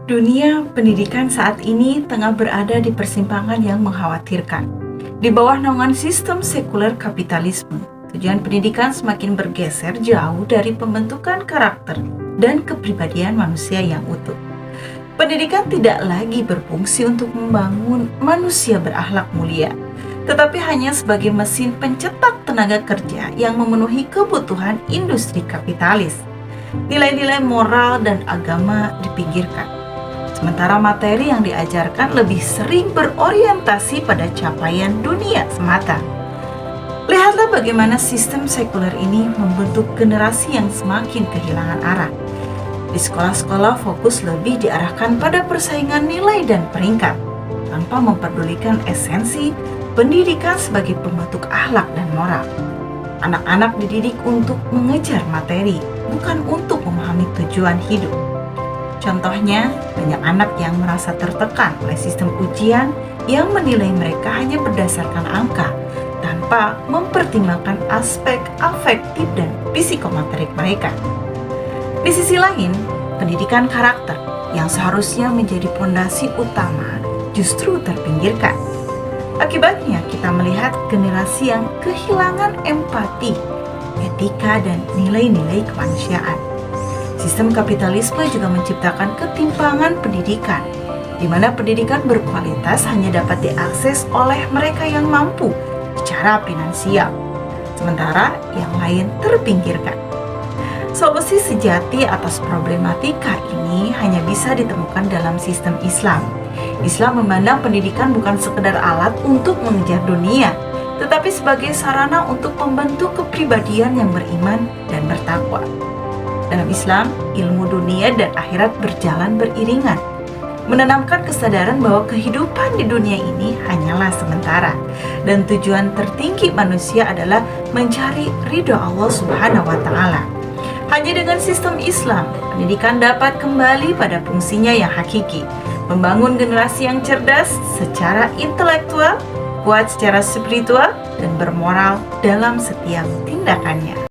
Dunia pendidikan saat ini tengah berada di persimpangan yang mengkhawatirkan. Di bawah naungan sistem sekuler kapitalisme, tujuan pendidikan semakin bergeser jauh dari pembentukan karakter dan kepribadian manusia yang utuh. Pendidikan tidak lagi berfungsi untuk membangun manusia berakhlak mulia, tetapi hanya sebagai mesin pencetak tenaga kerja yang memenuhi kebutuhan industri kapitalis. Nilai-nilai moral dan agama dipinggirkan, sementara materi yang diajarkan lebih sering berorientasi pada capaian dunia semata. Lihatlah bagaimana sistem sekuler ini membentuk generasi yang semakin kehilangan arah. Di sekolah-sekolah fokus lebih diarahkan pada persaingan nilai dan peringkat, tanpa memperdulikan esensi pendidikan sebagai pembentuk akhlak dan moral. Anak-anak dididik untuk mengejar materi, bukan untuk memahami tujuan hidup. Contohnya, banyak anak yang merasa tertekan oleh sistem ujian yang menilai mereka hanya berdasarkan angka, tanpa mempertimbangkan aspek afektif dan psikomotorik mereka. Di sisi lain, pendidikan karakter yang seharusnya menjadi fondasi utama justru terpinggirkan. Akibatnya, kita melihat generasi yang kehilangan empati, etika, dan nilai-nilai kemanusiaan. Sistem kapitalisme juga menciptakan ketimpangan pendidikan, di mana pendidikan berkualitas hanya dapat diakses oleh mereka yang mampu secara finansial, sementara yang lain terpinggirkan. Solusi sejati atas problematika ini hanya bisa ditemukan dalam sistem Islam. Islam memandang pendidikan bukan sekedar alat untuk mengejar dunia, tetapi sebagai sarana untuk membentuk kepribadian yang beriman dan bertakwa. Dalam Islam, ilmu dunia dan akhirat berjalan beriringan, menanamkan kesadaran bahwa kehidupan di dunia ini hanyalah sementara, dan tujuan tertinggi manusia adalah mencari ridho Allah Subhanahu wa Ta'ala. Hanya dengan sistem Islam, pendidikan dapat kembali pada fungsinya yang hakiki, membangun generasi yang cerdas secara intelektual, kuat secara spiritual, dan bermoral dalam setiap tindakannya.